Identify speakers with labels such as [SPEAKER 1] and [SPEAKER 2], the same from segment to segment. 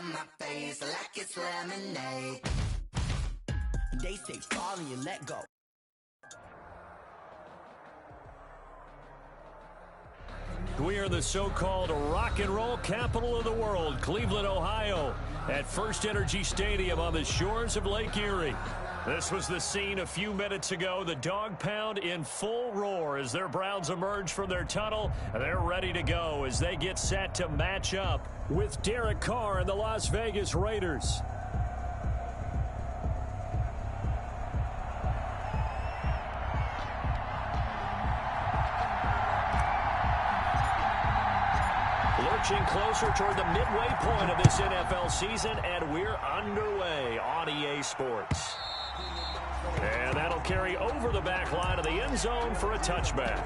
[SPEAKER 1] on my face like it's lemonade. They say fall and you let go.
[SPEAKER 2] We are the so-called rock and roll capital of the world, Cleveland, Ohio, at First Energy Stadium on the shores of Lake Erie. This was the scene a few minutes ago, the dog pound in full roar as their Browns emerge from their tunnel. They're ready to go as they get set to match up with Derek Carr and the Las Vegas Raiders. Lurching closer toward the midway point of this NFL season, and we're underway on EA Sports. And that'll carry over the back line of the end zone for a touchback.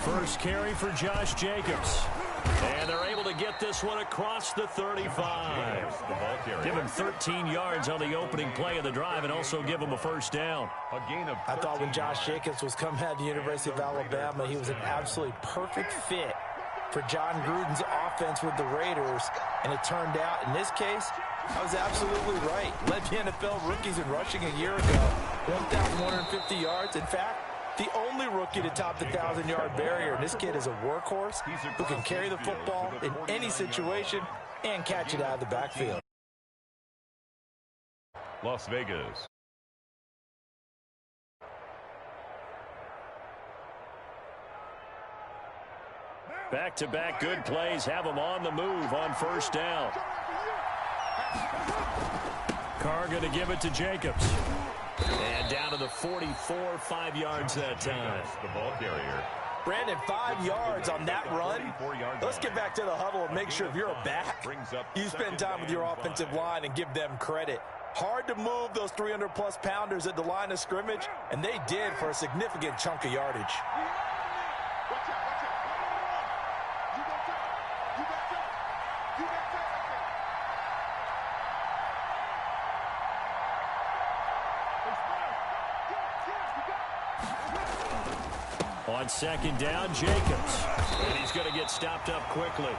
[SPEAKER 2] First carry for Josh Jacobs. And they're able to get this one across the 35. Give him 13 yards on the opening play of the drive and also give him a first down.
[SPEAKER 3] I thought when Josh Jacobs was coming out of the University of Alabama, he was an absolutely perfect fit for John Gruden's offense with the Raiders. And it turned out, in this case, I was absolutely right. Led the NFL rookies in rushing a year ago. 1,150 yards. In fact, the only rookie to top the 1,000-yard barrier. This kid is a workhorse who can carry the football in any situation and catch it out of the backfield.
[SPEAKER 4] Las Vegas.
[SPEAKER 2] Back-to-back good plays have them on the move on first down. Carr going to give it to Jacobs. And down to the 44, 5 yards that time.
[SPEAKER 4] The ball carrier.
[SPEAKER 3] Brandon, 5 yards on that run. Let's get back to the huddle and make sure if you're a back, you spend time with your offensive line and give them credit. Hard to move those 300-plus pounders at the line of scrimmage, and they did for a significant chunk of yardage.
[SPEAKER 2] On second down, Jacobs. And he's going to get stopped up quickly.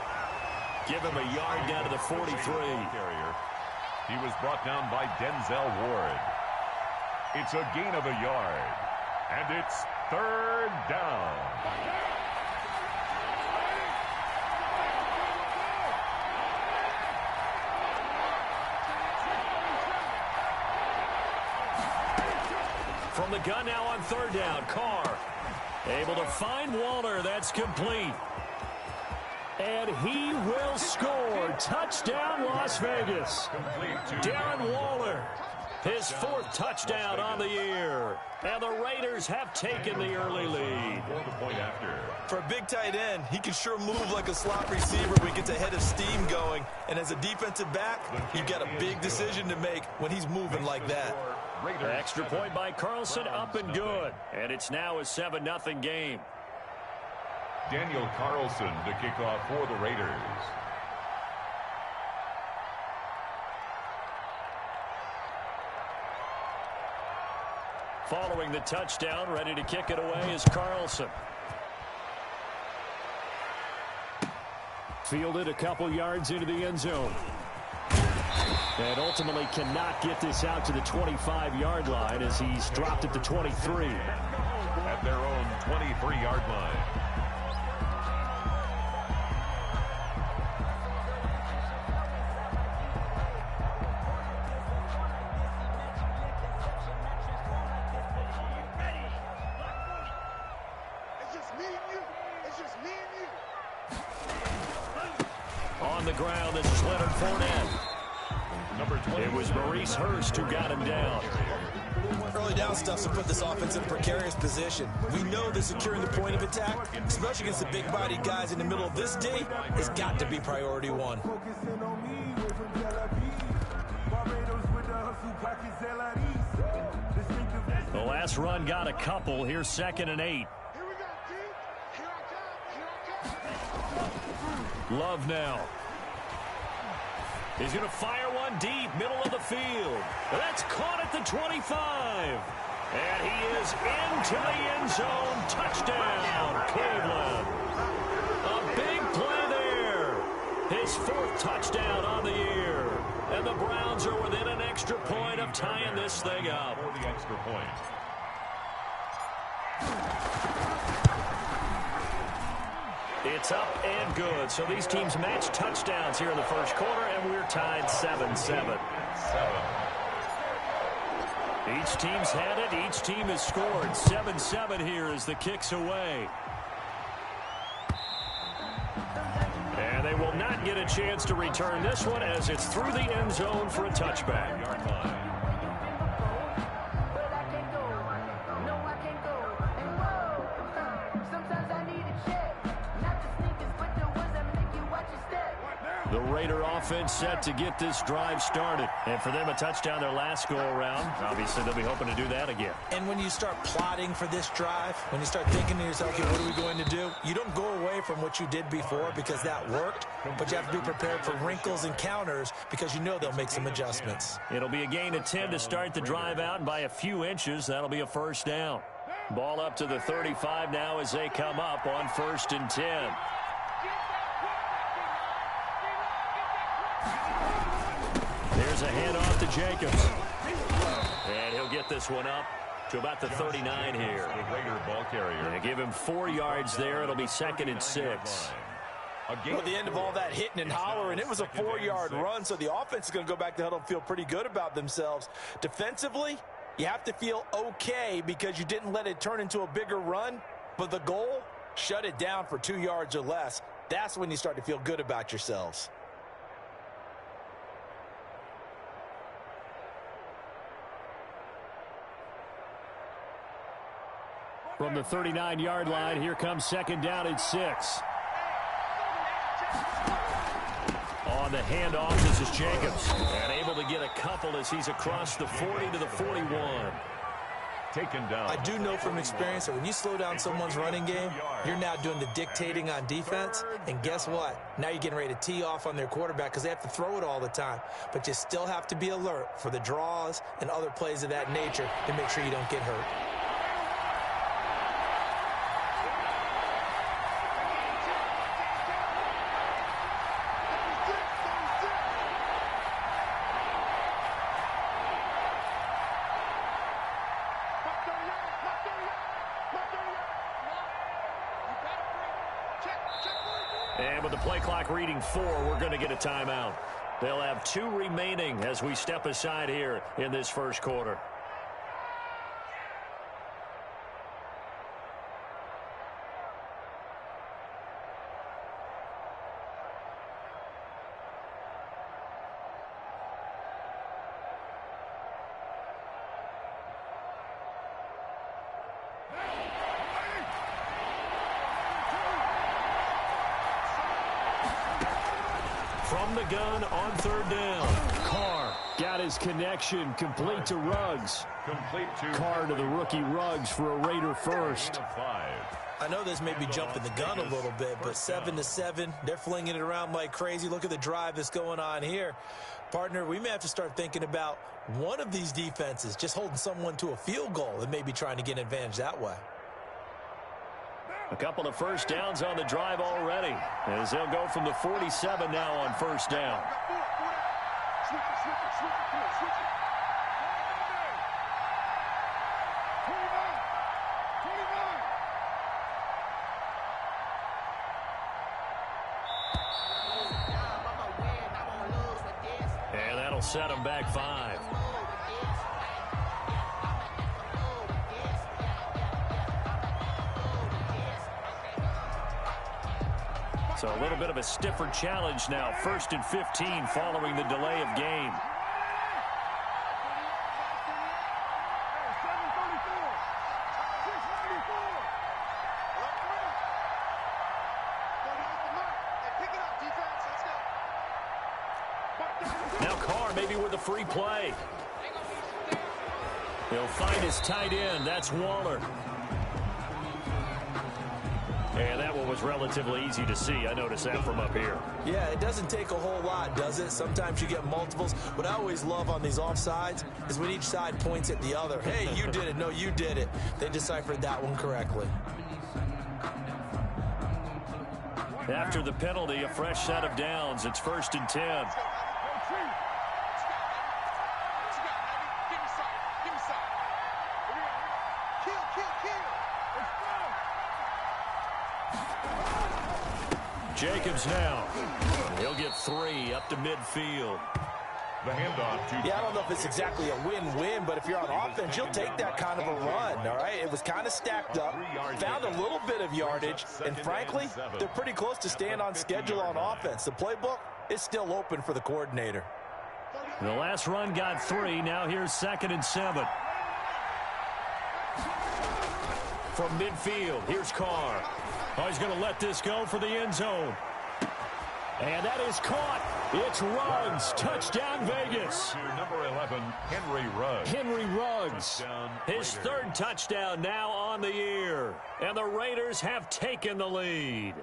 [SPEAKER 2] Give him a yard down to the 43.
[SPEAKER 4] He was brought down by Denzel Ward. It's a gain of a yard. And it's third down.
[SPEAKER 2] From the gun now on third down, Carr. Able to find Waller. That's complete. And he will score. Touchdown, Las Vegas. Darren Waller, his fourth touchdown on the year. And the Raiders have taken the early lead.
[SPEAKER 3] For a big tight end, he can sure move like a slot receiver when he gets a head of steam going. And as a defensive back, you've got a big decision to make when he's moving like that.
[SPEAKER 2] Extra point by Carlson, up and good. And it's now a 7-0 game.
[SPEAKER 4] Daniel Carlson to kick off for the Raiders.
[SPEAKER 2] Following the touchdown, ready to kick it away is Carlson. Fielded a couple yards into the end zone. And ultimately cannot get this out to the 25-yard line as he's dropped at the 23.
[SPEAKER 4] At their own 23-yard line.
[SPEAKER 2] On the ground, this is Leonard Fournette. It was Maurice Hurst who got him down.
[SPEAKER 3] Early down stuff to put this offense in a precarious position. We know that securing the point of attack, especially against the big-bodied guys in the middle of this day, has got to be priority one.
[SPEAKER 2] The last run got a couple. Here's 2nd and 8. Love now. He's going to fire one deep, middle of the field. That's caught at the 25. And he is into the end zone. Touchdown, Cleveland. A big play there. His 4th touchdown on the year. And the Browns are within an extra point of tying this thing up.
[SPEAKER 4] For the extra point.
[SPEAKER 2] It's up and good. So these teams match touchdowns here in the first quarter, and we're tied 7-7. Each team's had it. Each team has scored. 7-7 here as the kick's away. And they will not get a chance to return this one as it's through the end zone for a touchback.
[SPEAKER 4] Yard line.
[SPEAKER 2] The Raider offense set to get this drive started. And for them, a touchdown their last go-around. Obviously, they'll be hoping to do that again.
[SPEAKER 3] And when you start plotting for this drive, when you start thinking to yourself, okay, what are we going to do? You don't go away from what you did before because that worked, but you have to be prepared for wrinkles and counters because you know they'll make some adjustments.
[SPEAKER 2] It'll be a gain of 10 to start the drive out, and by a few inches, that'll be a first down. Ball up to the 35 now as they come up on 1st and 10. There's a handoff to Jacobs. And he'll get this one up to about the 39 here.
[SPEAKER 4] The Raider ball carrier.
[SPEAKER 2] They give him 4 yards there. It'll be 2nd and 6.
[SPEAKER 3] Well, at the end of all that hitting and hollering, it was a 4-yard run, so the offense is going to go back to the huddle and feel pretty good about themselves. Defensively, you have to feel okay because you didn't let it turn into a bigger run, but the goal, shut it down for 2 yards or less. That's when you start to feel good about yourselves.
[SPEAKER 2] From the 39-yard line, here comes 2nd down and 6. On the handoff, this is Jacobs. And able to get a couple as he's across the 40 to the 41.
[SPEAKER 4] Taken down.
[SPEAKER 3] I do know from experience that when you slow down someone's running game, you're now doing the dictating on defense. And guess what? Now you're getting ready to tee off on their quarterback because they have to throw it all the time. But you still have to be alert for the draws and other plays of that nature to make sure you don't get hurt.
[SPEAKER 2] And with the play clock reading 4, we're going to get a timeout. They'll have 2 remaining as we step aside here in this first quarter. From the gun on 3rd down. Carr got his connection complete to Ruggs.
[SPEAKER 4] Complete to
[SPEAKER 2] Carr to the rookie Ruggs for a Raider first.
[SPEAKER 3] I know this may be jumping the gun a little bit, but 7-7, they're flinging it around like crazy. Look at the drive that's going on here. Partner, we may have to start thinking about one of these defenses just holding someone to a field goal and maybe trying to get an advantage that way.
[SPEAKER 2] A couple of first downs on the drive already, as they'll go from the 47 now on 1st down. And that'll set them back 5. So a little bit of a stiffer challenge now. 1st and 15 following the delay of game. Now Carr maybe with a free play. He'll find his tight end. That's Waller. And that one was relatively easy to see. I noticed that from up here.
[SPEAKER 3] Yeah, it doesn't take a whole lot, does it? Sometimes you get multiples. What I always love on these offsides is when each side points at the other. Hey, you did it. No, you did it. They deciphered that one correctly.
[SPEAKER 2] After the penalty, a fresh set of downs. It's 1st and 10. Jacobs now. He'll get 3 up to midfield.
[SPEAKER 4] The handoff to...
[SPEAKER 3] Yeah, I don't know if it's exactly a win-win, but if you're on offense, you'll take that kind of a run, all right? It was kind of stacked up, found a little bit of yardage, and frankly, they're pretty close to staying on schedule on offense. The playbook is still open for the coordinator.
[SPEAKER 2] The last run got 3. Now here's 2nd and 7. From midfield, here's Carr. Oh, he's going to let this go for the end zone. And that is caught. It's Ruggs. Touchdown, Vegas.
[SPEAKER 4] To number 11, Henry Ruggs.
[SPEAKER 2] Henry Ruggs. His 3rd touchdown now on the year. And the Raiders have taken the lead.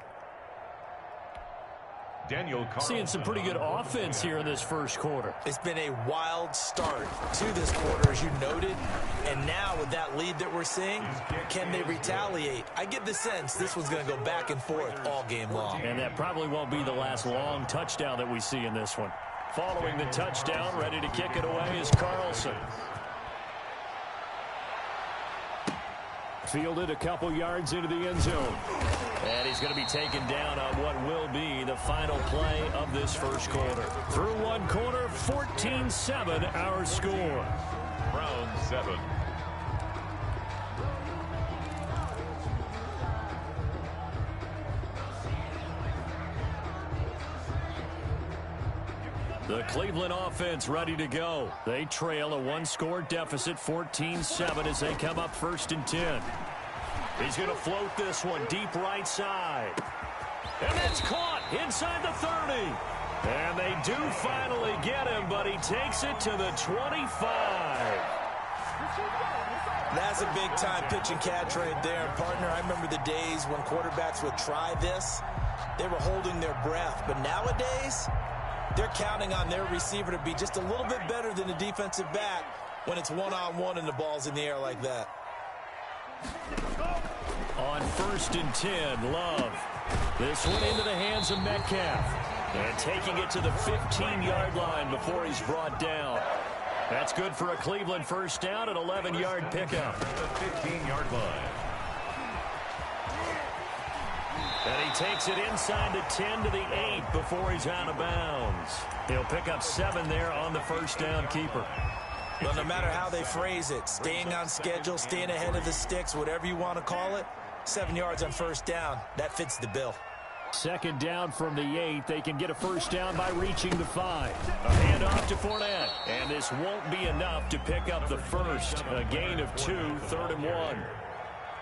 [SPEAKER 4] Daniel
[SPEAKER 2] Seeing some pretty good offense here in this first quarter.
[SPEAKER 3] It's been a wild start to this quarter, as you noted. And now with that lead that we're seeing, can they retaliate? I get the sense this one's going to go back and forth all game long.
[SPEAKER 2] And that probably won't be the last long touchdown that we see in this one. Following the touchdown, ready to kick it away is Carlson. Fielded a couple yards into the end zone. And he's going to be taken down on what will be the final play of this first quarter. Through one quarter, 14-7 our score.
[SPEAKER 4] Browns 7.
[SPEAKER 2] The Cleveland offense ready to go. They trail a 1-score deficit, 14-7, as they come up 1st and 10. He's going to float this one deep right side. And that's caught inside the 30. And they do finally get him, but he takes it to the 25.
[SPEAKER 3] That's a big-time pitch and catch right there. Partner, I remember the days when quarterbacks would try this. They were holding their breath. But nowadays, they're counting on their receiver to be just a little bit better than the defensive back when it's one-on-one and the ball's in the air like that.
[SPEAKER 2] On 1st and 10, Love. This one into the hands of Metcalf. And taking it to the 15-yard line before he's brought down. That's good for a Cleveland first down, an 11-yard pickup.
[SPEAKER 4] The 15-yard line.
[SPEAKER 2] And he takes it inside the 10 to the 8 before he's out of bounds. He'll pick up 7 there on the first down keeper.
[SPEAKER 3] Well, no matter how they phrase it, staying on schedule, staying ahead of the sticks, whatever you want to call it, 7 yards on first down, that fits the bill.
[SPEAKER 2] 2nd down from the 8. They can get a first down by reaching the 5. A handoff to Fournette. And this won't be enough to pick up the first. A gain of 2, 3rd and 1.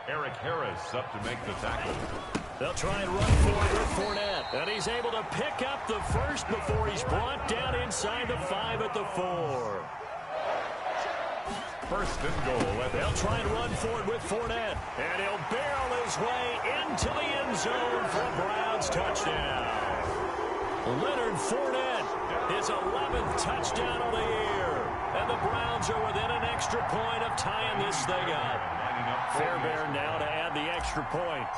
[SPEAKER 4] Eric Harris up to make the tackle.
[SPEAKER 2] They'll try and run forward with Fournette. And he's able to pick up the first before he's brought down inside the 5 at the 4.
[SPEAKER 4] 1st and goal.
[SPEAKER 2] They'll try and run forward with Fournette. And he'll barrel his way into the end zone for a Browns touchdown. Leonard Fournette, his 11th touchdown of the year. And the Browns are within an extra point of tying this thing up. Fairbairn now to add the extra point.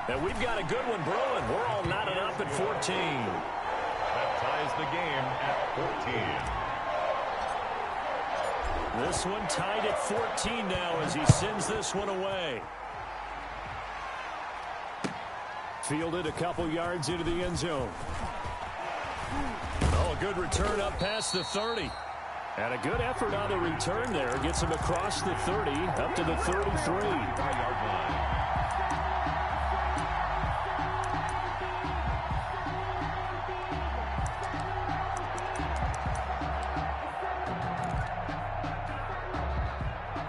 [SPEAKER 2] And we've got a good one brewing. We're all knotted up at 14.
[SPEAKER 4] That ties the game at 14.
[SPEAKER 2] This one tied at 14 now as he sends this one away. Fielded a couple yards into the end zone. Oh, a good return up past the 30. And a good effort on the return there. Gets him across the 30 up to the 33.
[SPEAKER 4] 5-yard line.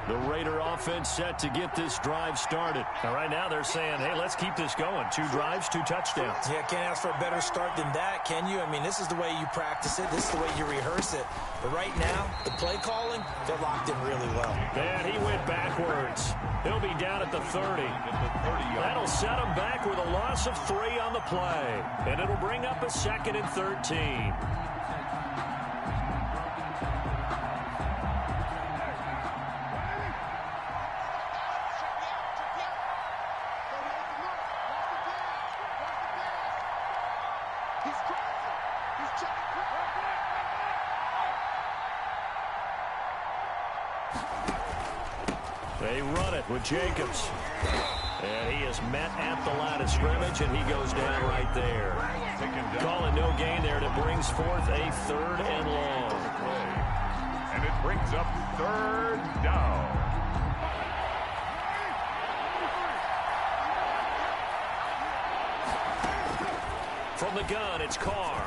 [SPEAKER 2] The Raider offense set to get this drive started. And right now they're saying, hey, let's keep this going. 2 drives, 2 touchdowns.
[SPEAKER 3] Yeah, can't ask for a better start than that, can you? I mean, this is the way you practice it. This is the way you rehearse it. But right now, the play calling, they're locked in really well.
[SPEAKER 2] And he went backwards. He'll be down at the 30. That'll set him back with a loss of 3 on the play. And it'll bring up a 2nd and 13. They run it with Jacobs. And he is met at the line of scrimmage, and he goes down right there. Calling no gain there, and it brings forth a 3rd and long.
[SPEAKER 4] And it brings up 3rd down.
[SPEAKER 2] From the gun, it's Carr.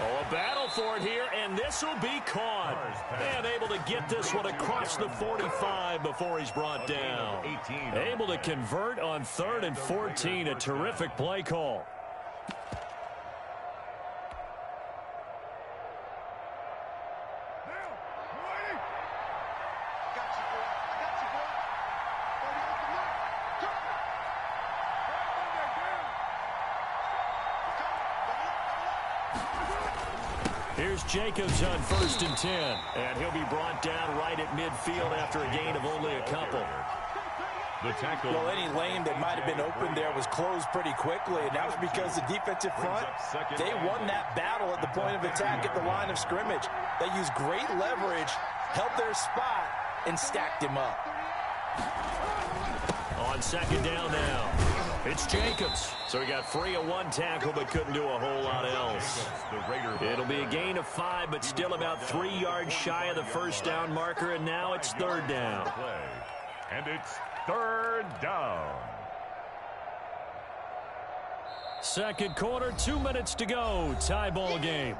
[SPEAKER 2] Oh, a battle for it here, and this will be caught. And able to get this one across the 45 before he's brought down. Able to convert on 3rd and 14. A terrific play call. Here's Jacobs on 1st and 10. And he'll be brought down right at midfield after a gain of only a couple.
[SPEAKER 4] The tackle.
[SPEAKER 3] Well, any lane that might have been open there was closed pretty quickly, and that was because the defensive front, they won that battle at the point of attack at the line of scrimmage. They used great leverage, held their spot, and stacked him up.
[SPEAKER 2] On 2nd down now. It's Jacobs. So he got free of 1 tackle but couldn't do a whole lot else. It'll be a gain of 5 but still about 3 yards shy of the 1st down marker, and now it's 3rd down.
[SPEAKER 4] And it's 3rd down.
[SPEAKER 2] 2nd quarter, 2 minutes to go. Tie ball game.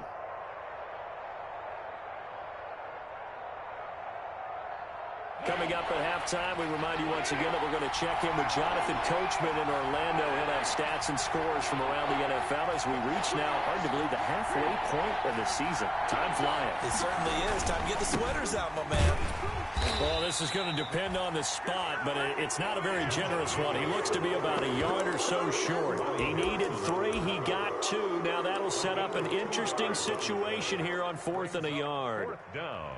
[SPEAKER 2] Coming up at halftime, we remind you once again that we're going to check in with Jonathan Coachman in Orlando. He'll have stats and scores from around the NFL as we reach now, hard to believe, the halfway point of the season. Time flying.
[SPEAKER 3] It certainly is. Time to get the sweaters out, my man.
[SPEAKER 2] Well, this is going to depend on the spot, but it's not a very generous one. He looks to be about a yard or so short. He needed 3. He got 2. Now that'll set up an interesting situation here on 4th and a yard.
[SPEAKER 4] 4th down.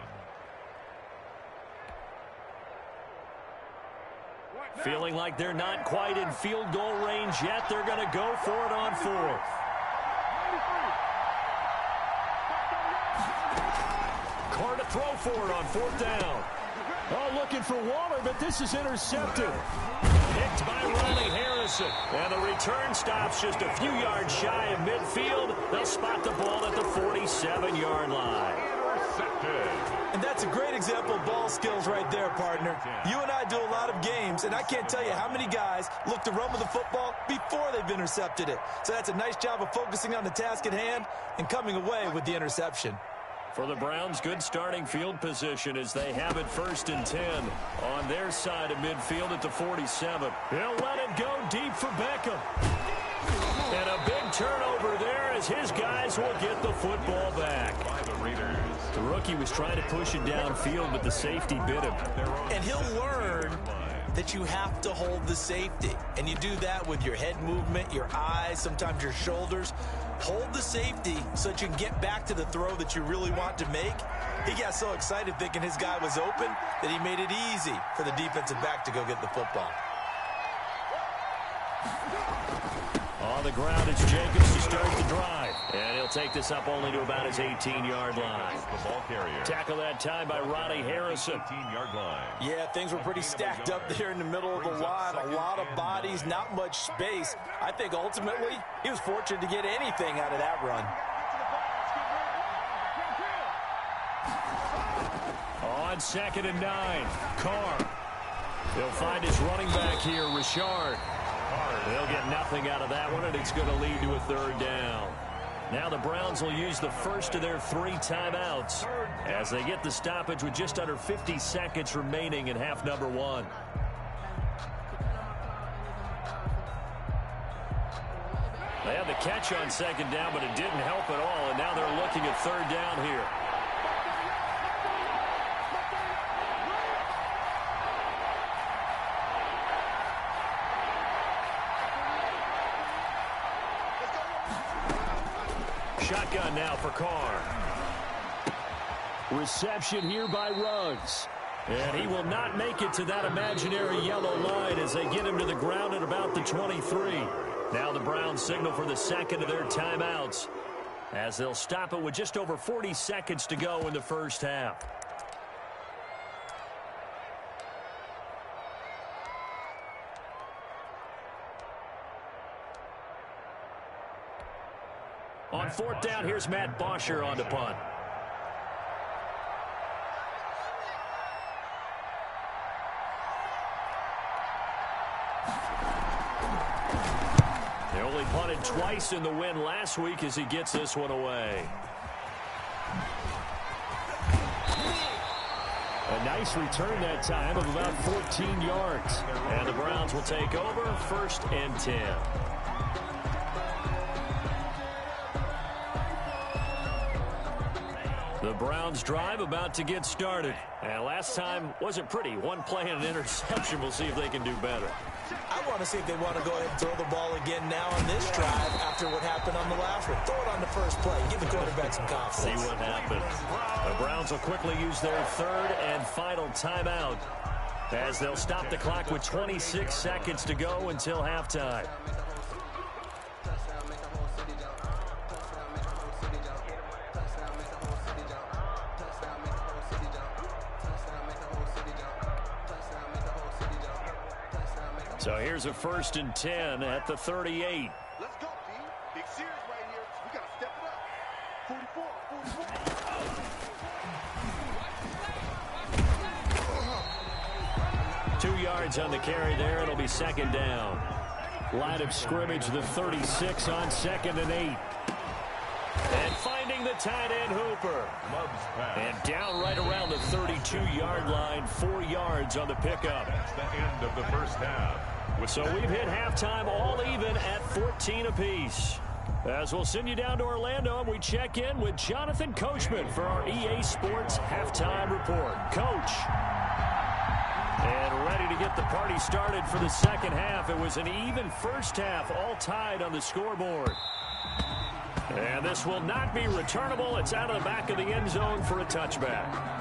[SPEAKER 2] Feeling like they're not quite in field goal range yet. They're going to go for it on 4th. Carr to throw for it on 4th down. Oh, looking for Waller, but this is intercepted. Picked by Riley Harrison. And the return stops just a few yards shy of midfield. They'll spot the ball at the 47-yard line.
[SPEAKER 3] And that's a great example of ball skills right there, partner. You and I do a lot of games, and I can't tell you how many guys look to run with the football before they've intercepted it. So that's a nice job of focusing on the task at hand and coming away with the interception.
[SPEAKER 2] For the Browns, good starting field position as they have it 1st and 10 on their side of midfield at the 47. He'll let it go deep for Beckham. And a big turnover there as his guys will get the football back.
[SPEAKER 4] By the Raiders.
[SPEAKER 2] The rookie was trying to push it downfield, but the safety bit him.
[SPEAKER 3] And he'll learn that you have to hold the safety. And you do that with your head movement, your eyes, sometimes your shoulders. Hold the safety so that you can get back to the throw that you really want to make. He got so excited thinking his guy was open that he made it easy for the defensive back to go get the football.
[SPEAKER 2] On the ground, it's Jacobs to start the drive. And he'll take this up only to about his 18-yard line.
[SPEAKER 4] The ball carrier.
[SPEAKER 2] Tackle that time by Ronnie Harrison.
[SPEAKER 4] 18-yard line.
[SPEAKER 3] Yeah, things were pretty stacked up there in the middle of the line. A lot of bodies, not much space. I think ultimately he was fortunate to get anything out of that run.
[SPEAKER 2] On 2nd and 9, Carr. He'll find his running back here, Richard. They'll get nothing out of that one, and it's going to lead to a 3rd down. Now the Browns will use the first of their 3 timeouts as they get the stoppage with just under 50 seconds remaining in half number 1. They had the catch on second down, but it didn't help at all, and now they're looking at third down here. Shotgun now for Carr. Reception here by Ruggs. And he will not make it to that imaginary yellow line as they get him to the ground at about the 23. Now the Browns signal for the second of their timeouts as they'll stop it with just over 40 seconds to go in the first half. On fourth down, here's Matt Bosher on the punt. They only punted twice in the win last week as he gets this one away. A nice return that time of about 14 yards. And the Browns will take over, 1st and 10. The Browns drive about to get started. And last time wasn't pretty. One play and an interception. We'll see if they can do better.
[SPEAKER 3] I want to see if they want to go ahead and throw the ball again now on this drive after what happened on the last one. Throw it on the first play. Give the quarterback some confidence.
[SPEAKER 2] See what happens. The Browns will quickly use their 3rd and final timeout as they'll stop the clock with 26 seconds to go until halftime. So here's a 1st and 10 at the 38.
[SPEAKER 5] Let's go, team. Big series right here. We got to step it up. 44.
[SPEAKER 2] 2 yards on the carry there. It'll be 2nd down. Line of scrimmage, the 36 on 2nd and 8. And finding the tight end Hooper. And down right around the 32-yard line, 4 yards on the pickup.
[SPEAKER 4] That's the end of the first half.
[SPEAKER 2] So we've hit halftime all even at 14 apiece. As we'll send you down to Orlando, and we check in with Jonathan Coachman for our EA Sports Halftime Report. Coach. And ready to get the party started for the second half. It was an even first half, all tied on the scoreboard. And this will not be returnable. It's out of the back of the end zone for a touchback.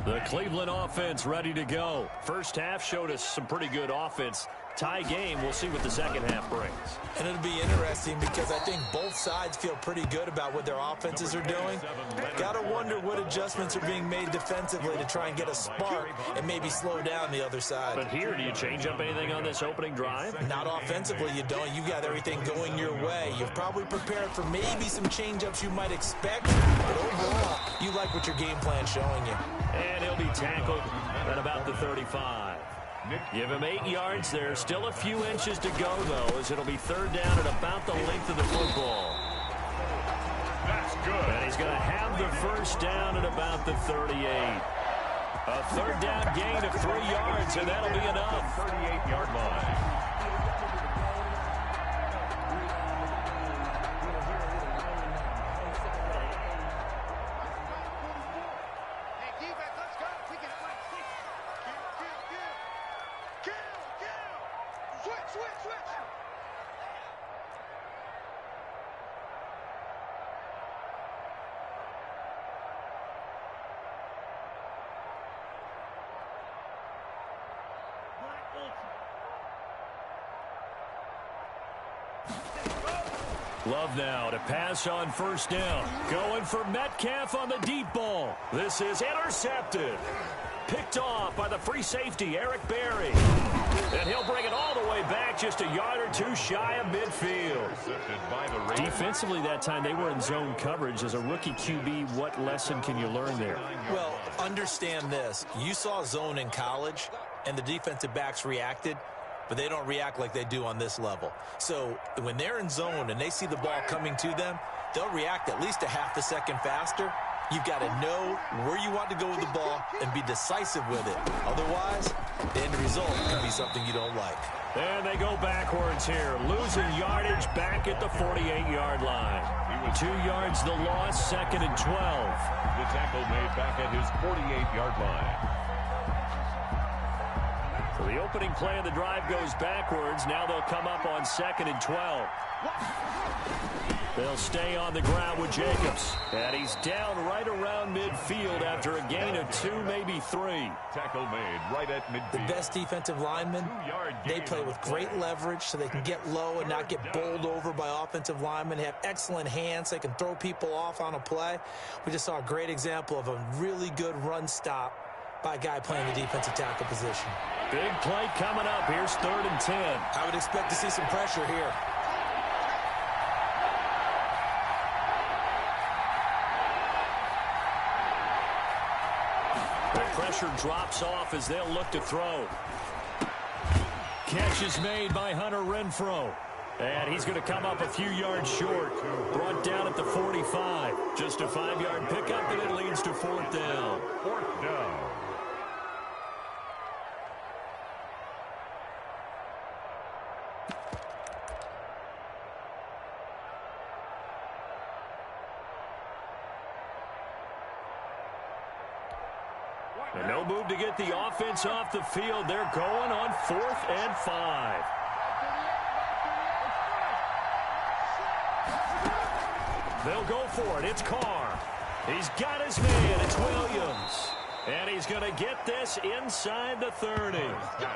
[SPEAKER 2] The Cleveland offense ready to go. First half showed us some pretty good offense. Tie game. We'll see what the second half brings. And it'll be interesting because I think both sides feel pretty good about what their offenses are doing. Got to wonder what adjustments are being made defensively to try and get a spark and maybe slow down the other side. But here, do you change up anything on this opening drive? Not offensively, you don't. You got everything going your way. You've probably prepared for maybe some change-ups you might expect, but overall, you like what your game plan's showing you. And he'll be tackled at about the 35. Give him 8 yards there. Still a few inches to go, though, as it'll be 3rd down at about the length of the football.
[SPEAKER 4] That's good.
[SPEAKER 2] And he's going to have the first down at about the 38. A 3rd down gain of 3 yards, and that'll be enough.
[SPEAKER 4] 38-yard line.
[SPEAKER 2] Love now to pass on 1st down. Going for Metcalf on the deep ball. This is intercepted. Picked off by the free safety, Eric Berry. And he'll bring it all the way back, just a yard or two shy of midfield. Defensively that time, they were in zone coverage. As a rookie QB, what lesson can you learn there?
[SPEAKER 3] Well, understand this. You saw zone in college, and the defensive backs reacted, but they don't react like they do on this level. So when they're in zone and they see the ball coming to them, they'll react at least a half a second faster. You've got to know where you want to go with the ball and be decisive with it. Otherwise, the end result can be something you don't like.
[SPEAKER 2] And they go backwards here, losing yardage back at the 48-yard line. 2 yards the loss, 2nd and 12.
[SPEAKER 4] The tackle made back at his 48-yard line.
[SPEAKER 2] So the opening play of the drive goes backwards. Now they'll come up on 2nd and 12. They'll stay on the ground with Jacobs. And he's down right around midfield after a gain of 2, maybe 3.
[SPEAKER 4] Tackle made right at midfield.
[SPEAKER 3] The best defensive linemen, they play with great leverage so they can get low and not get bowled over by offensive linemen. They have excellent hands. They can throw people off on a play. We just saw a great example of a really good run stop by a guy playing the defensive tackle position.
[SPEAKER 2] Big play coming up. Here's 3rd and 10.
[SPEAKER 3] I would expect to see some pressure here.
[SPEAKER 2] Pressure drops off as they'll look to throw. Catch is made by Hunter Renfrow. And he's going to come up a few yards short. Brought down at the 45. Just a 5-yard pickup, and it leads to 4th down.
[SPEAKER 4] 4th down.
[SPEAKER 2] And no move to get the offense off the field. They're going on 4th and 5. They'll go for it. It's Carr. He's got his man. It's Williams. And he's going to get this inside the 30.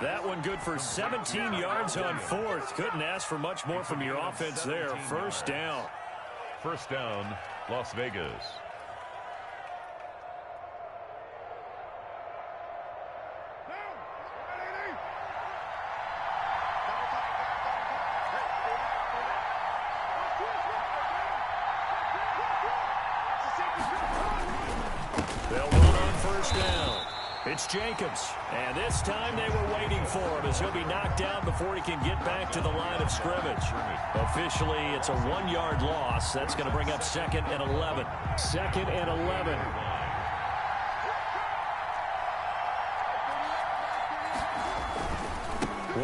[SPEAKER 2] That one good for 17 yards on 4th. Couldn't ask for much more from your offense there. 1st down.
[SPEAKER 4] 1st down, Las Vegas.
[SPEAKER 2] It's Jacobs, and this time they were waiting for him as he'll be knocked down before he can get back to the line of scrimmage. Officially, it's a 1-yard loss. That's going to bring up 2nd and 11. 2nd and 11.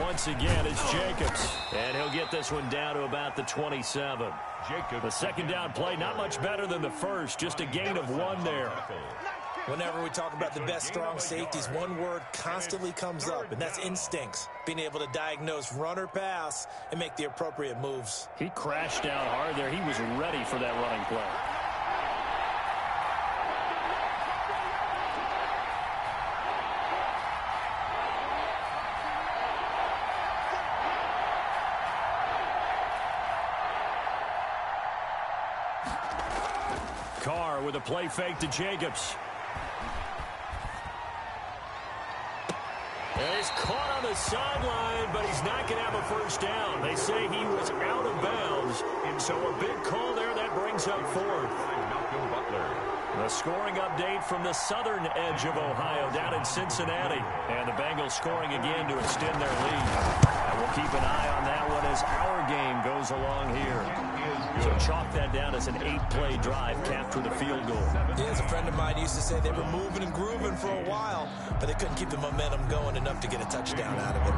[SPEAKER 2] Once again, it's Jacobs, and he'll get this one down to about the 27. The 2nd down play, not much better than the first, just a gain of 1 there.
[SPEAKER 3] Whenever we talk about the best strong safeties, one word constantly comes up, and that's instincts. Being able to diagnose run or pass and make the appropriate moves.
[SPEAKER 2] He crashed down hard there. He was ready for that running play. Carr with a play fake to Jacobs. And he's caught on the sideline, but he's not going to have a 1st down. They say he was out of bounds, and so a big call there that brings up 4th. The scoring update from the southern edge of Ohio down in Cincinnati. And the Bengals scoring again to extend their lead. And we'll keep an eye on that one as our game goes along here. So chalk that down as an 8-play drive capped with a field goal.
[SPEAKER 3] Yeah, as a friend of mine used to say, they were moving and grooving for a while, but they couldn't keep the momentum going enough to get a touchdown out of it.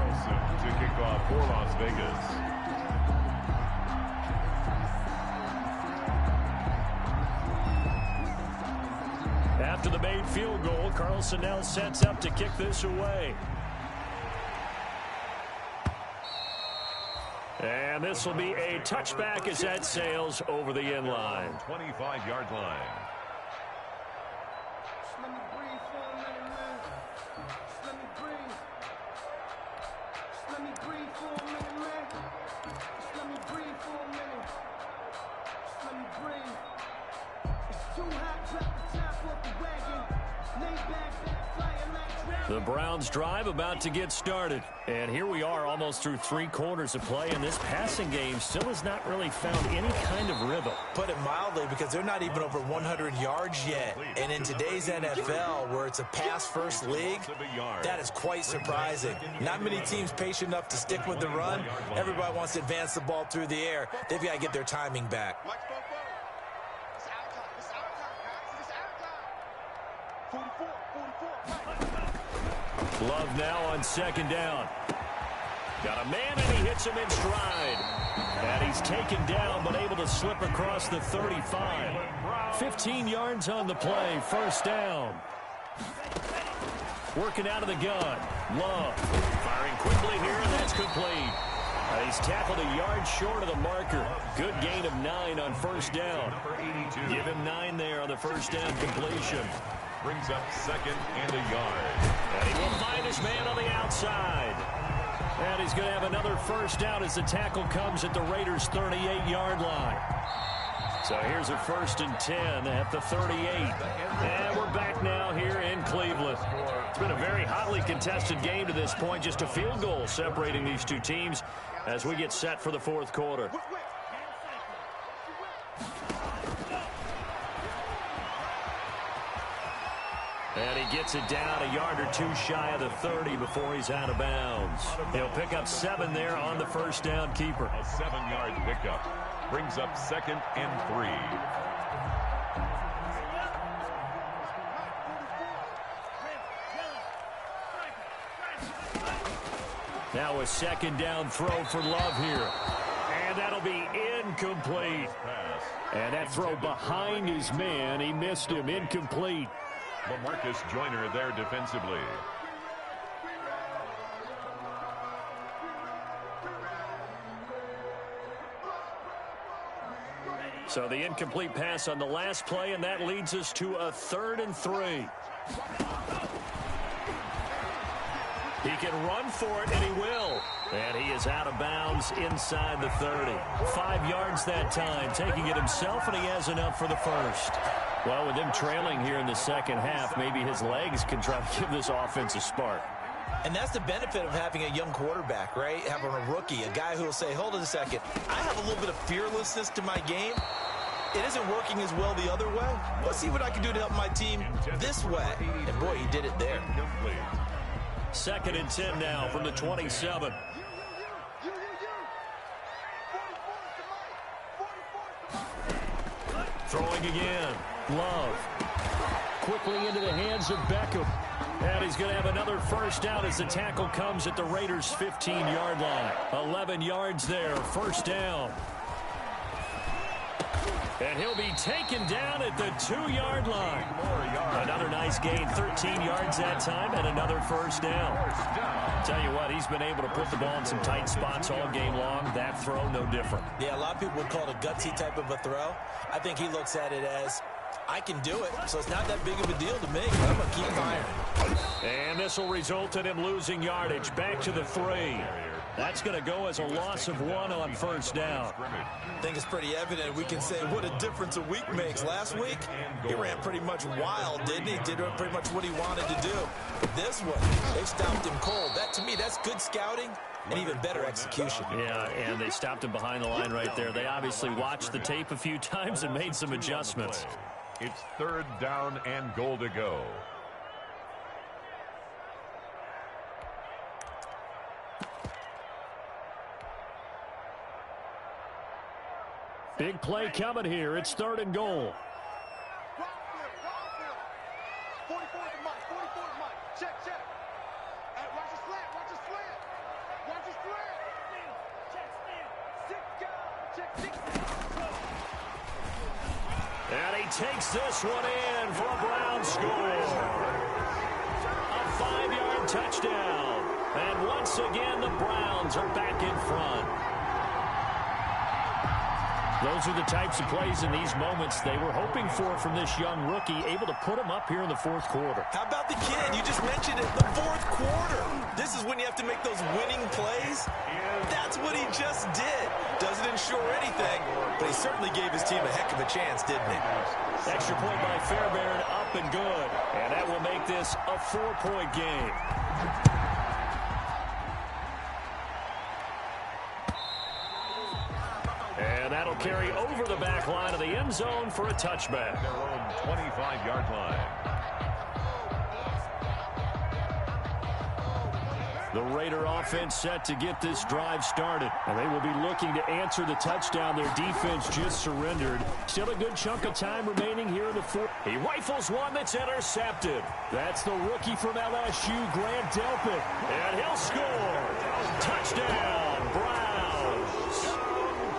[SPEAKER 4] To kick off for Las Vegas.
[SPEAKER 2] After the made field goal, Carlson now sets up to kick this away. And this will be a touchback as that sails over the end line.
[SPEAKER 4] 25-yard line.
[SPEAKER 5] Let me breathe for a minute, man. Let me breathe. Let me breathe for a minute, man. Let me breathe for a minute. Let me breathe. It's too hot, drop the top off the wagon. Lay back, flying like dragons.
[SPEAKER 2] The Browns drive about to get started. And here we are almost through 3 quarters of play, and this passing game still has not really found any kind of rhythm.
[SPEAKER 3] Put it mildly, because they're not even over 100 yards yet. And in today's NFL, where it's a pass-first league, that is quite surprising. Not many teams patient enough to stick with the run. Everybody wants to advance the ball through the air. They've got to get their timing back.
[SPEAKER 2] Love now on 2nd down. Got a man, and he hits him in stride. And he's taken down, but able to slip across the 35. 15 yards on the play, 1st down. Working out of the gun. Love firing quickly here, and that's complete. He's tackled a yard short of the marker. Good gain of 9 on 1st down. Give him 9 there on the 1st down completion.
[SPEAKER 4] Brings up 2nd and a yard.
[SPEAKER 2] And he will find his man on the outside. And he's going to have another 1st down as the tackle comes at the Raiders' 38-yard line. So here's a 1st and 10 at the 38. And we're back now here in Cleveland. It's been a very hotly contested game to this point. Just a field goal separating these two teams as we get set for the 4th quarter. And he gets it down a yard or 2 shy of the 30 before he's out of bounds. He'll pick up 7 there on the 1st down keeper.
[SPEAKER 4] A 7-yard pickup. Brings up 2nd and 3.
[SPEAKER 2] Now a 2nd down throw for Love here. And that'll be incomplete. And that throw behind his man. He missed him. Incomplete.
[SPEAKER 4] LaMarcus Joyner there defensively.
[SPEAKER 2] So the incomplete pass on the last play, and that leads us to a 3rd and 3. He can run for it, and he will. And he is out of bounds inside the 30. 5 yards that time, taking it himself, and he has enough for the 1st. Well, with them trailing here in the 2nd half, maybe his legs can try to give this offense a spark.
[SPEAKER 3] And that's the benefit of having a young quarterback, right? Having a rookie, a guy who will say, hold on a second, I have a little bit of fearlessness to my game. It isn't working as well the other way. Let's see what I can do to help my team this way. And boy, he did it there.
[SPEAKER 2] 2nd and 10 now from the 27. Throwing again. Love. Quickly into the hands of Beckham. And he's going to have another 1st down as the tackle comes at the Raiders' 15-yard line. 11 yards there. 1st down. And he'll be taken down at the 2-yard line. Another nice gain, 13 yards that time, and another 1st down. Tell you what, he's been able to put the ball in some tight spots all game long. That throw, no different.
[SPEAKER 3] Yeah, a lot of people would call it a gutsy type of a throw. I think he looks at it as, I can do it, so it's not that big of a deal to me. I'm going to keep firing.
[SPEAKER 2] And this will result in him losing yardage. Back to the 3. That's going to go as a loss of 1 on 1st down.
[SPEAKER 3] I think it's pretty evident. We can say what a difference a week makes. Last week, he ran pretty much wild, didn't he? Did pretty much what he wanted to do. This one, they stopped him cold. That, to me, that's good scouting and even better execution.
[SPEAKER 2] Yeah, and they stopped him behind the line right there. They obviously watched the tape a few times and made some adjustments.
[SPEAKER 4] It's 3rd down and goal to go.
[SPEAKER 2] Big play coming here. It's 3rd and goal.
[SPEAKER 5] 44 to Mike. 44 to Mike. Check. Hey, watch the slant. Watch the slant. Watch the slant. Check.
[SPEAKER 2] And he takes this one in for a Brown score. A 5-yard touchdown. And once again, the Browns are back in front. Those are the types of plays in these moments they were hoping for from this young rookie, able to put him up here in the 4th quarter.
[SPEAKER 3] How about the kid? You just mentioned it, the 4th quarter. This is when you have to make those winning plays. That's what he just did. Doesn't ensure anything, but he certainly gave his team a heck of a chance, didn't he?
[SPEAKER 2] Extra point by Fairbairn, up and good. And that will make this a 4-point game. And that'll carry over the back line of the end zone for a touchback.
[SPEAKER 4] Their own 25-yard line.
[SPEAKER 2] The Raider offense set to get this drive started. And they will be looking to answer the touchdown their defense just surrendered. Still a good chunk of time remaining here in the fourth. He rifles one that's intercepted. That's the rookie from LSU, Grant Delpit. And he'll score. Touchdown, Browns.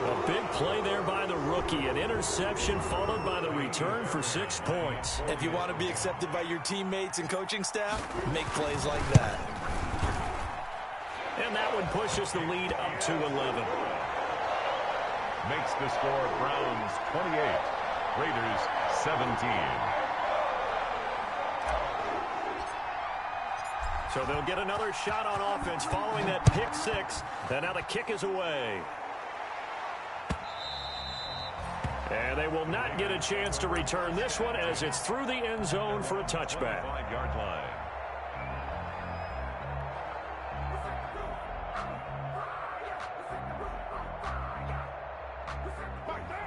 [SPEAKER 2] A big play there by the rookie. An interception followed by the return for 6 points.
[SPEAKER 3] If you want to be accepted by your teammates and coaching staff, make plays like that.
[SPEAKER 2] And that one pushes the lead up to 11.
[SPEAKER 4] Makes the score Browns 28, Raiders 17.
[SPEAKER 2] So they'll get another shot on offense following that pick six. And now the kick is away. And they will not get a chance to return this one as it's through the end zone for a touchback.
[SPEAKER 4] 5-yard line.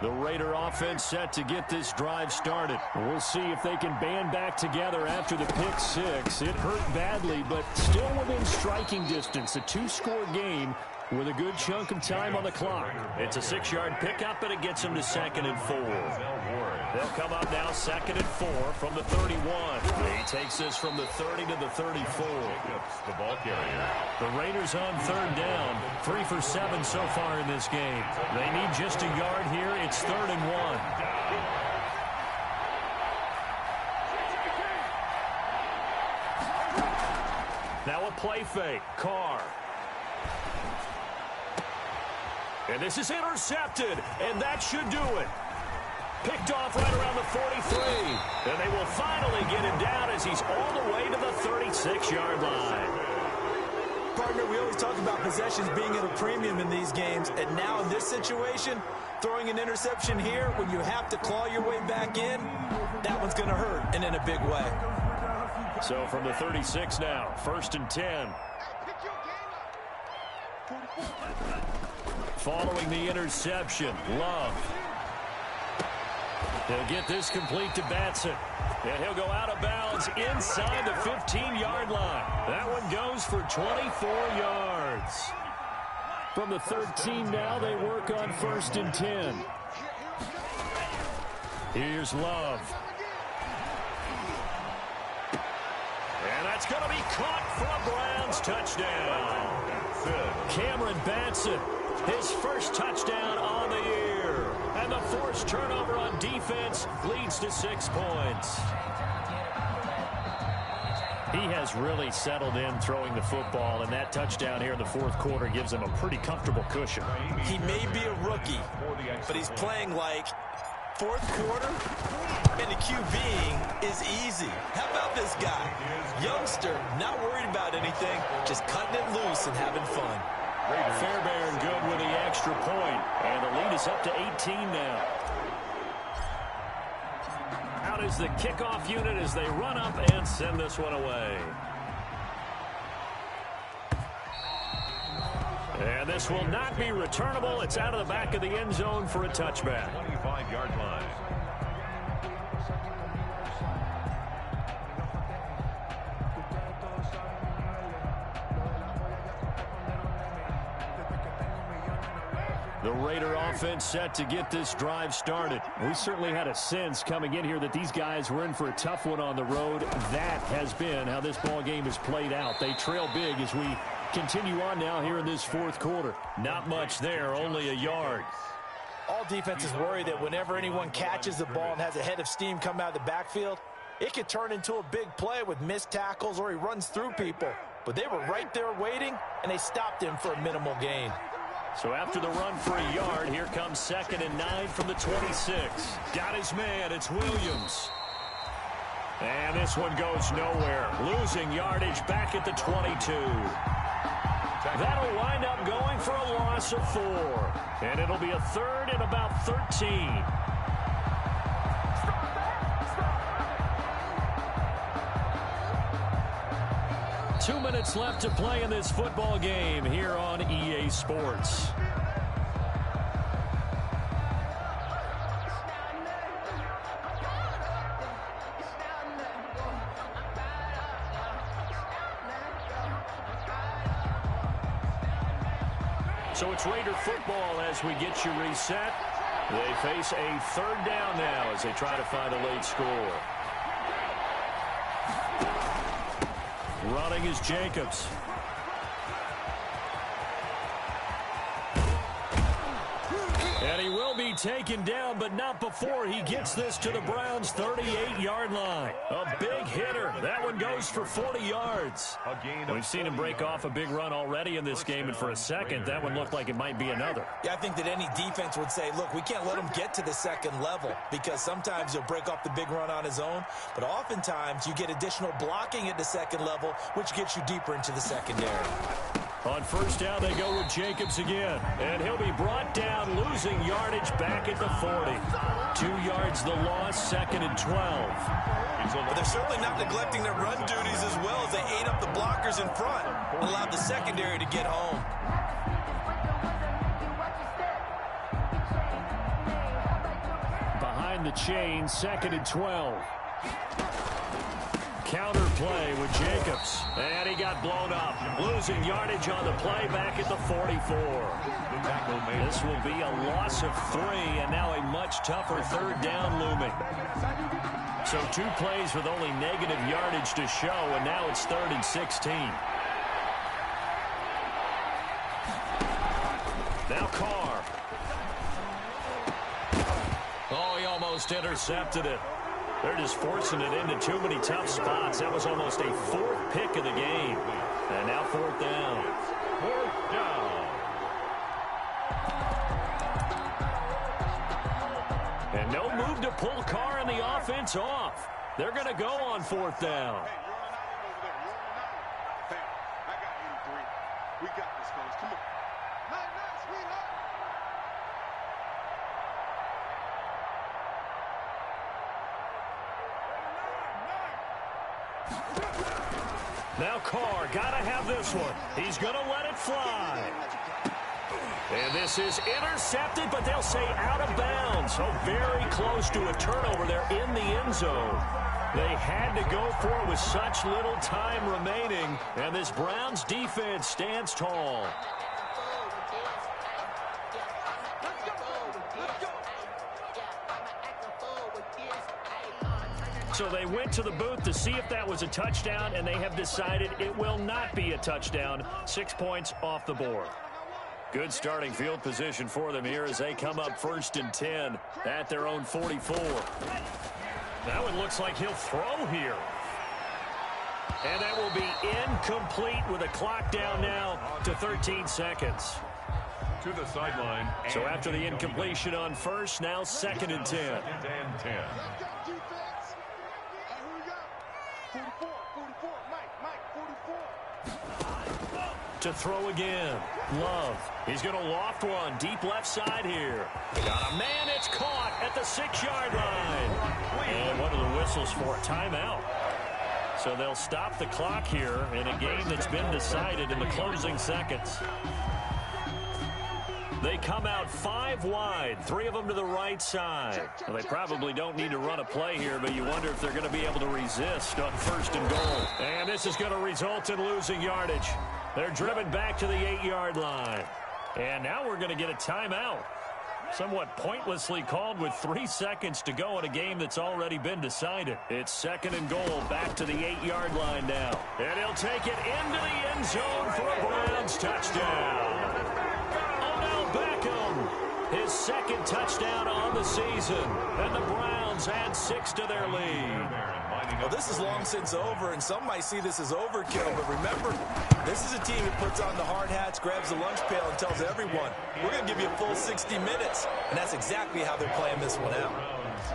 [SPEAKER 2] The Raider offense set to get this drive started. We'll see if they can band back together after the pick six. It hurt badly, but still within striking distance. A 2-score game with a good chunk of time on the clock. It's a 6-yard pickup, and it gets them to 2nd and 4. They'll come up now 2nd and 4 from the 31. He takes this from the 30 to the 34.
[SPEAKER 4] The ball carrier.
[SPEAKER 2] The Raiders on 3rd down. 3 for 7 so far in this game. They need just a yard here. It's 3rd and 1. Now a play fake. Carr. And this is intercepted, and that should do it. Picked off right around the 43. And they will finally get him down as he's all the way to the 36-yard line.
[SPEAKER 3] Partner, we always talk about possessions being at a premium in these games, and now in this situation, throwing an interception here when you have to claw your way back in, that one's going to hurt, and in a big way.
[SPEAKER 2] So from the 36 now, 1st and 10. Following the interception, Love. He'll get this complete to Batson. And he'll go out of bounds inside the 15-yard line. That one goes for 24 yards. From the 13 now, they work on 1st and 10. Here's Love. And that's going to be caught for a Browns touchdown. Cameron Batson, his first touchdown on the year. And the forced turnover on defense leads to 6 points. He has really settled in throwing the football, and that touchdown here in the 4th quarter gives him a pretty comfortable cushion.
[SPEAKER 3] He may be a rookie, but he's playing like 4th quarter, and the QBing is easy. How about this guy? Youngster, not worried about anything, just cutting it loose and having fun.
[SPEAKER 2] Fairbairn good with the extra point, and the lead is up to 18 now. Out is the kickoff unit as they run up and send this one away. And this will not be returnable. It's out of the back of the end zone for a touchback.
[SPEAKER 4] 25-yard line.
[SPEAKER 2] The Raider offense set to get this drive started. We certainly had a sense coming in here that these guys were in for a tough one on the road. That has been how this ball game is played out. They trail big as we continue on now here in this 4th quarter. Not much there, only a yard.
[SPEAKER 3] All defenses worry that whenever anyone catches the ball and has a head of steam come out of the backfield, it could turn into a big play with missed tackles or he runs through people. But they were right there waiting, and they stopped him for a minimal gain.
[SPEAKER 2] So after the run for a yard, here comes 2nd and 9 from the 26. Got his man, it's Williams. And this one goes nowhere. Losing yardage back at the 22. That'll wind up going for a loss of 4. And it'll be a third and about 13. Two minutes left to play in this football game here on EA Sports. So it's Raider football as we get you reset. They face a third down now as they try to find a late score. Running is Jacobs. And he will be taken down, but not before he gets this to the Browns' 38-yard line. A big hitter. That one goes for 40 yards. We've seen him break off a big run already in this game, and for a second, that one looked like it might be another.
[SPEAKER 3] Yeah, I think that any defense would say, look, we can't let him get to the second level because sometimes he'll break off the big run on his own, but oftentimes you get additional blocking at the second level, which gets you deeper into the secondary.
[SPEAKER 2] On first down, they go with Jacobs again. And he'll be brought down, losing yardage back at the 40. 2 yards the loss, second and 12.
[SPEAKER 3] But they're certainly not neglecting their run duties as well as they ate up the blockers in front and allowed the secondary to get home.
[SPEAKER 2] Behind the chain, second and 12. Counter play with Jacobs. And he got blown up. Losing yardage on the play back at the 44. This will be a loss of 3, and now a much tougher third down looming. So 2 plays with only negative yardage to show, and now it's 3rd and 16. Now Carr. Oh, he almost intercepted it. They're just forcing it into too many tough spots. That was almost a 4th pick of the game. And now 4th down.
[SPEAKER 4] 4th down.
[SPEAKER 2] And no move to pull Carr and the offense off. They're going to go on 4th down.
[SPEAKER 5] Hey, you're on over there. You're on Fam, I got 83. We got this, fellas. Come on. Night, sweetheart.
[SPEAKER 2] Now Carr, got to have this one. He's going to let it fly. And this is intercepted, but they'll say out of bounds. So very close to a turnover there in the end zone. They had to go for it with such little time remaining, and this Browns defense stands tall. So they went to the booth to see if that was a touchdown, and they have decided it will not be a touchdown. 6 points off the board. Good starting field position for them here as they come up 1st and 10 at their own 44. That one looks like he'll throw here. And that will be incomplete with a clock down now to 13 seconds.
[SPEAKER 4] To the sideline.
[SPEAKER 2] So after the incompletion on first, now 2nd and 10.
[SPEAKER 4] 2nd and 10.
[SPEAKER 2] To throw again. Love. He's going to loft one deep left side here. Got a man. It's caught at the 6-yard line. And what are the whistles for? Timeout. So they'll stop the clock here in a game that's been decided in the closing seconds. They come out 5 wide, 3 of them to the right side. Well, they probably don't need to run a play here, but you wonder if they're going to be able to resist on 1st and goal. And this is going to result in losing yardage. They're driven back to the 8-yard line. And now we're going to get a timeout. Somewhat pointlessly called with 3 seconds to go in a game that's already been decided. It's 2nd and goal, back to the 8-yard line now. And he'll take it into the end zone for a Browns touchdown. His 2nd touchdown on the season, and the Browns add 6 to their lead.
[SPEAKER 3] Well, this is long since over, and some might see this as overkill, but remember, this is a team that puts on the hard hats, grabs the lunch pail, and tells everyone, we're going to give you a full 60 minutes, and that's exactly how they're playing this one out.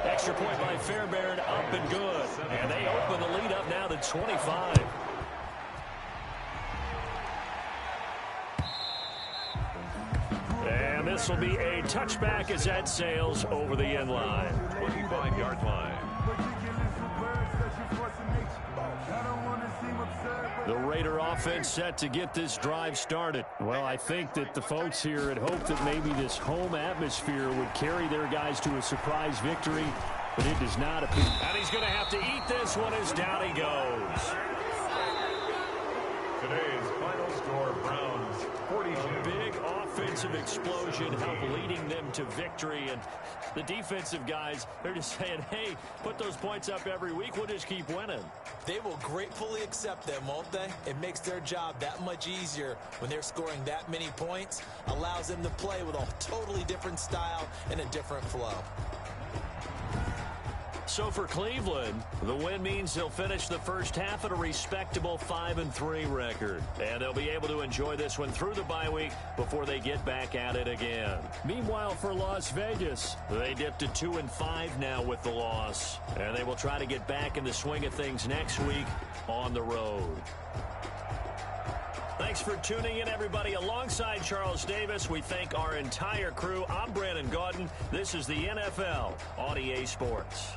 [SPEAKER 2] Extra point by Fairbairn, up and good, and they open the lead up now to 25. This will be a touchback as that sails over the end line.
[SPEAKER 4] 25-yard line.
[SPEAKER 2] The Raider offense set to get this drive started. Well, I think that the folks here had hoped that maybe this home atmosphere would carry their guys to a surprise victory, but it does not appear. And he's going to have to eat this one as down he goes.
[SPEAKER 4] Today's final score, Browns 42.
[SPEAKER 2] A big offensive explosion helped leading them to victory, and the defensive guys, they're just saying, hey, put those points up every week, we'll just keep winning.
[SPEAKER 3] They will gratefully accept them, won't they? It makes their job that much easier when they're scoring that many points, allows them to play with a totally different style and a different flow.
[SPEAKER 2] So for Cleveland, the win means they'll finish the first half at a respectable 5-3 record. And they'll be able to enjoy this one through the bye week before they get back at it again. Meanwhile, for Las Vegas, they dipped to 2-5 now with the loss. And they will try to get back in the swing of things next week on the road. Thanks for tuning in, everybody. Alongside Charles Davis, we thank our entire crew. I'm Brandon Gaudin. This is the NFL on EA Sports.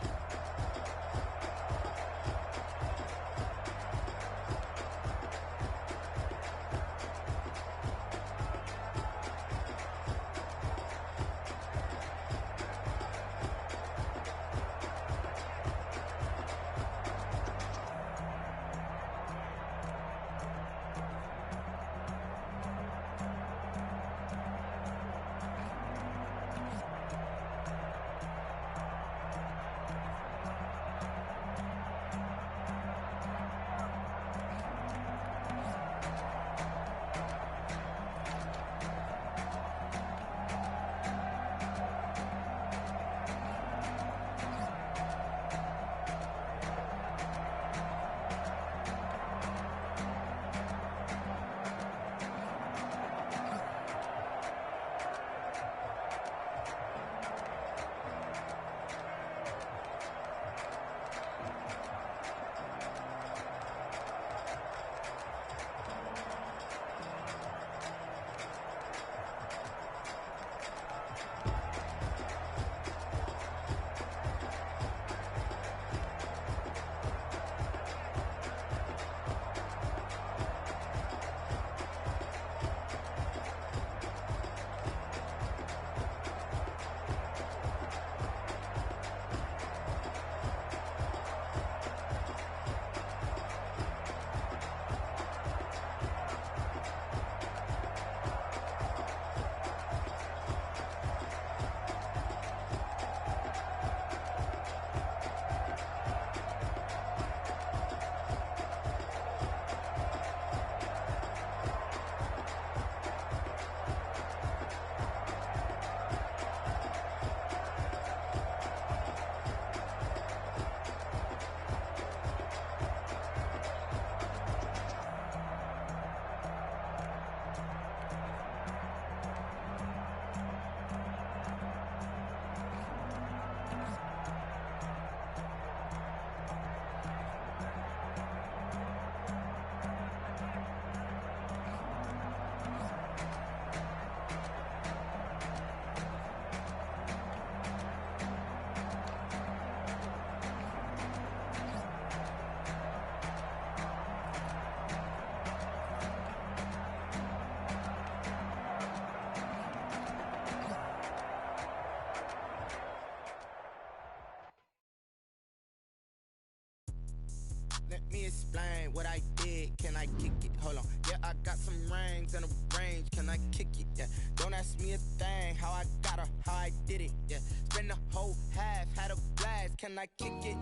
[SPEAKER 6] Let me explain what I did. Can I kick it? Hold on. Yeah, I got some rings and a range. Can I kick it? Yeah. Don't ask me a thing. How I got her, how I did it. Yeah. Spend the whole half, had a blast. Can I kick it?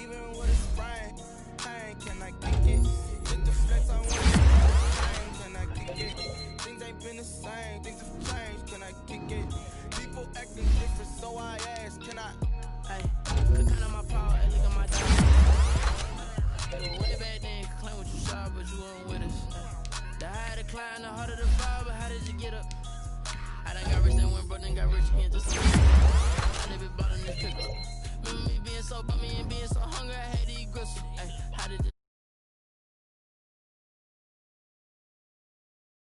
[SPEAKER 6] Even with a sprain. Pain, can I kick it? Hit the flex on one. Can I kick it? Things ain't been the same. Things have changed. Can I kick it? People acting different, so I ask. Can I?
[SPEAKER 7] Hey, could count on my power. Hey, look at my dog. Way back then, you could claim what you saw, but you weren't with us. The higher the climb, the harder the fall, but how did you get up? I done got rich, then went broke, then got rich again, just a I live it bought in this pickup. Remember me being so bummy and being so hungry, I hate